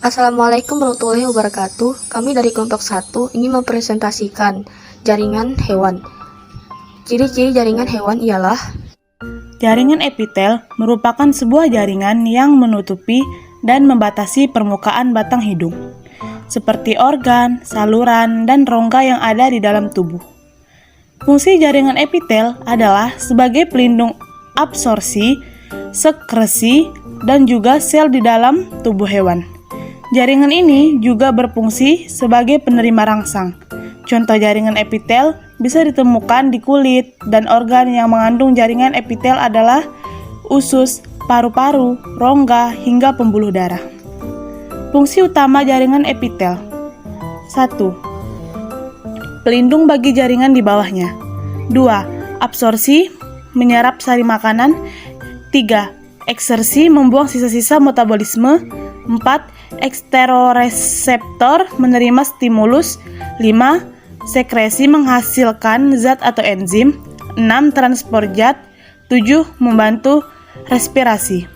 Assalamualaikum warahmatullahi wabarakatuh. Kami dari kelompok 1 ingin mempresentasikan jaringan hewan. Ciri-ciri jaringan hewan ialah Jaringan epitel merupakan sebuah jaringan yang menutupi dan membatasi permukaan batang hidung, seperti organ, saluran, dan rongga yang ada di dalam tubuh. Fungsi jaringan epitel adalah sebagai pelindung absorpsi, sekresi, dan juga sel di dalam tubuh hewan. Jaringan ini juga berfungsi sebagai penerima rangsang. Contoh jaringan epitel bisa ditemukan di kulit dan organ yang mengandung jaringan epitel adalah usus, paru-paru, rongga, hingga pembuluh darah. Fungsi utama jaringan epitel: 1. Pelindung bagi jaringan di bawahnya. 2. Absorpsi, menyerap sari makanan. 3. Eksersi, membuang sisa-sisa metabolisme. 4. Eksteroreseptor, menerima stimulus. 5. Sekresi, menghasilkan zat atau enzim. 6. Transport zat. 7. Membantu respirasi.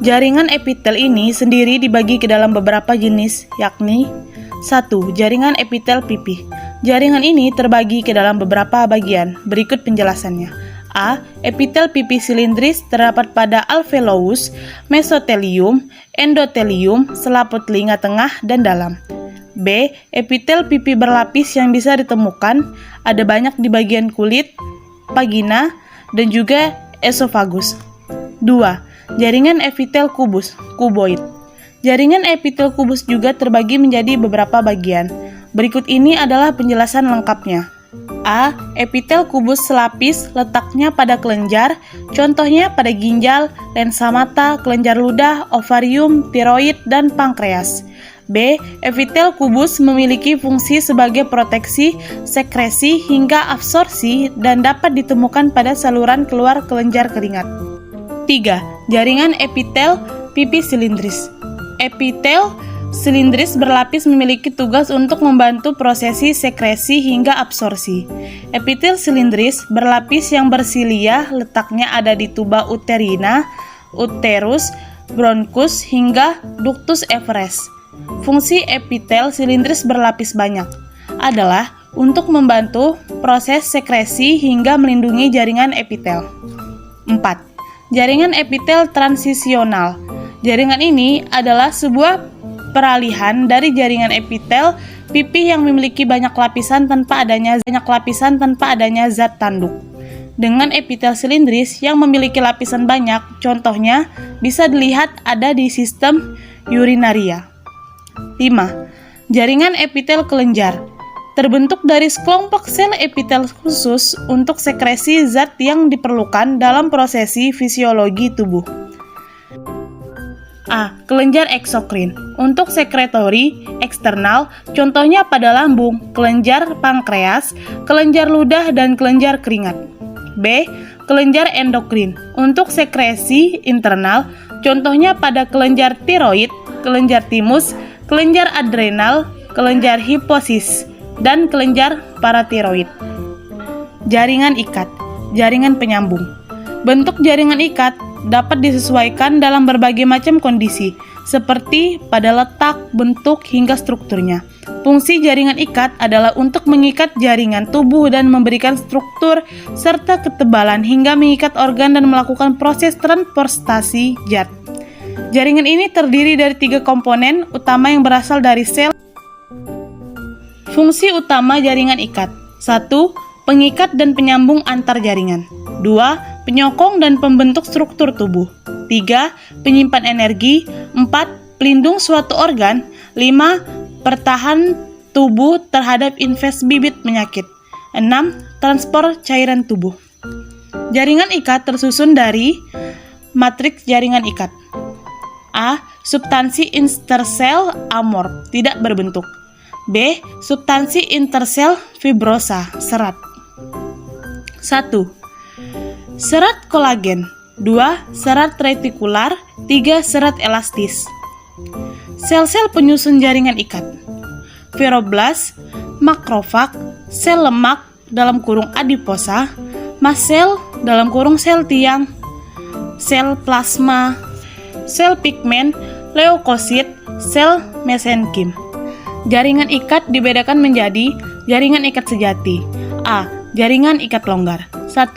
Jaringan epitel ini sendiri dibagi ke dalam beberapa jenis, yakni 1. Jaringan epitel pipih. Jaringan ini terbagi ke dalam beberapa bagian. Berikut penjelasannya. A. Epitel pipih silindris terdapat pada alveolus, mesotelium, endotelium, selaput telinga tengah dan dalam. B. Epitel pipi berlapis yang bisa ditemukan ada banyak di bagian kulit, vagina, dan juga esofagus. 2. Jaringan epitel kubus, kuboid. Jaringan epitel kubus juga terbagi menjadi beberapa bagian. Berikut ini adalah penjelasan lengkapnya. A. Epitel kubus selapis, letaknya pada kelenjar, contohnya pada ginjal, lensa mata, kelenjar ludah, ovarium, tiroid, dan pankreas. B. Epitel kubus memiliki fungsi sebagai proteksi, sekresi, hingga absorpsi dan dapat ditemukan pada saluran keluar kelenjar keringat. 3. Jaringan epitel pipi silindris. Epitel silindris berlapis memiliki tugas untuk membantu prosesi sekresi hingga absorpsi. Epitel silindris berlapis yang bersilia letaknya ada di tuba uterina, uterus, bronkus, hingga ductus efferens. Fungsi epitel silindris berlapis banyak adalah untuk membantu proses sekresi hingga melindungi jaringan epitel. 4. Jaringan epitel transisional. Jaringan ini adalah sebuah peralihan dari jaringan epitel pipih yang memiliki banyak lapisan tanpa adanya zat tanduk dengan epitel silindris yang memiliki lapisan banyak. Contohnya bisa dilihat ada di sistem urinaria. 5. Jaringan epitel kelenjar terbentuk dari sekelompok sel epitel khusus untuk sekresi zat yang diperlukan dalam prosesi fisiologi tubuh. A. Kelenjar eksokrin untuk sekretori eksternal, contohnya pada lambung, kelenjar pankreas, kelenjar ludah, dan kelenjar keringat. B. Kelenjar endokrin untuk sekresi internal, contohnya pada kelenjar tiroid, kelenjar timus, kelenjar adrenal, kelenjar hipofisis, dan kelenjar paratiroid. Jaringan ikat, jaringan penyambung. Bentuk jaringan ikat dapat disesuaikan dalam berbagai macam kondisi, seperti pada letak, bentuk, hingga strukturnya. Fungsi jaringan ikat adalah untuk mengikat jaringan tubuh dan memberikan struktur serta ketebalan hingga mengikat organ dan melakukan proses transportasi zat. Jaringan ini terdiri dari 3 komponen utama yang berasal dari sel. Fungsi utama jaringan ikat: 1. Pengikat dan penyambung antar jaringan. 2. Penyokong dan pembentuk struktur tubuh. 3. Penyimpan energi. 4. Pelindung suatu organ. 5. Pertahan tubuh terhadap invasi bibit penyakit. 6. Transport cairan tubuh. Jaringan ikat tersusun dari matriks jaringan ikat. A. Substansi intersel amorf, tidak berbentuk. B. Substansi intersel fibrosa, serat. 1. Serat kolagen. 2. Serat retikular. 3. Serat elastis. Sel-sel penyusun jaringan ikat: fibroblast, makrofag, sel lemak dalam kurung adiposa, mast cell dalam kurung sel tiang, sel plasma, sel pigmen, leukosit, sel mesenkim. Jaringan ikat dibedakan menjadi jaringan ikat sejati. A. Jaringan ikat longgar. 1.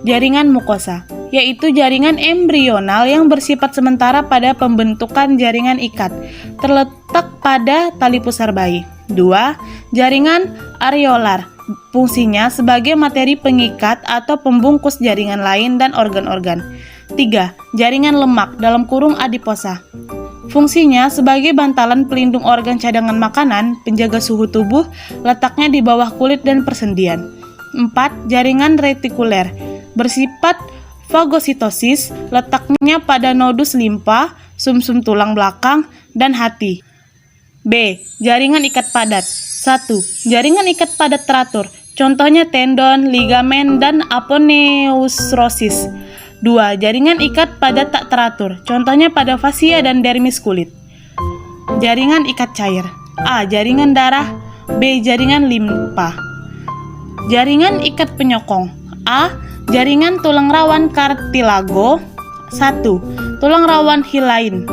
Jaringan mukosa, yaitu jaringan embrional yang bersifat sementara pada pembentukan jaringan ikat, terletak pada tali pusar bayi. 2. Jaringan areolar, fungsinya sebagai materi pengikat atau pembungkus jaringan lain dan organ-organ. 3. Jaringan lemak (adiposa), fungsinya sebagai bantalan pelindung organ cadangan makanan, penjaga suhu tubuh, letaknya di bawah kulit dan persendian. 4. Jaringan retikuler, bersifat fagositosis, letaknya pada nodus limpa, sumsum tulang belakang, dan hati. B. Jaringan ikat padat. 1. Jaringan ikat padat teratur, contohnya tendon, ligamen, dan aponeusrosis. 2. Jaringan ikat padat tak teratur, contohnya pada fasia dan dermis kulit. Jaringan ikat cair. A. Jaringan darah. B. Jaringan limpa. Jaringan ikat penyokong. A. Jaringan tulang rawan kartilago. 1. Tulang rawan hilain.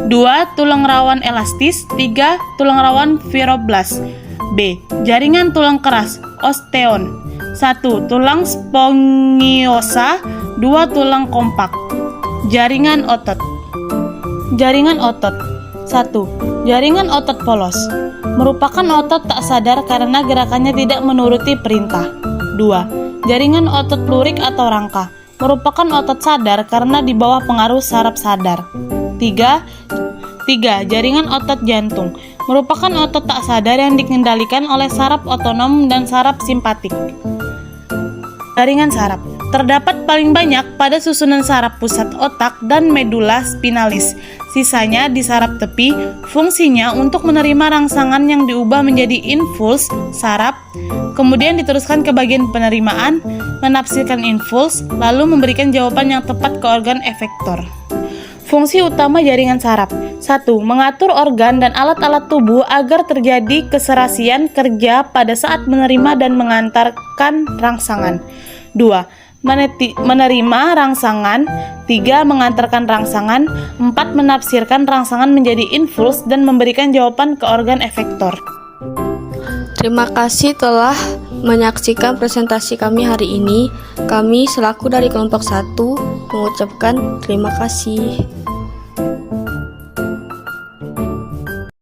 2. Tulang rawan elastis. 3. Tulang rawan fibroblas. B. Jaringan tulang keras, osteon. 1. Tulang spongiosa. 2. Tulang kompak. Jaringan otot. Jaringan otot. 1. Jaringan otot polos, merupakan otot tak sadar karena gerakannya tidak menuruti perintah. 2. Jaringan otot lurik atau rangka, merupakan otot sadar karena di bawah pengaruh saraf sadar. 3. Jaringan otot jantung, merupakan otot tak sadar yang dikendalikan oleh saraf otonom dan saraf simpatik. Jaringan saraf terdapat paling banyak pada susunan saraf pusat otak dan medula spinalis. Sisanya di saraf tepi, fungsinya untuk menerima rangsangan yang diubah menjadi impuls saraf, kemudian diteruskan ke bagian penerimaan, menafsirkan impuls, lalu memberikan jawaban yang tepat ke organ efektor. Fungsi utama jaringan saraf. 1. Mengatur organ dan alat-alat tubuh agar terjadi keserasian kerja pada saat menerima dan mengantarkan rangsangan. 2. Menerima rangsangan. 3. Mengantarkan rangsangan. 4. Menafsirkan rangsangan menjadi impuls dan memberikan jawaban ke organ efektor. Terima kasih telah menyaksikan presentasi kami hari ini. Kami selaku dari kelompok 1 mengucapkan terima kasih.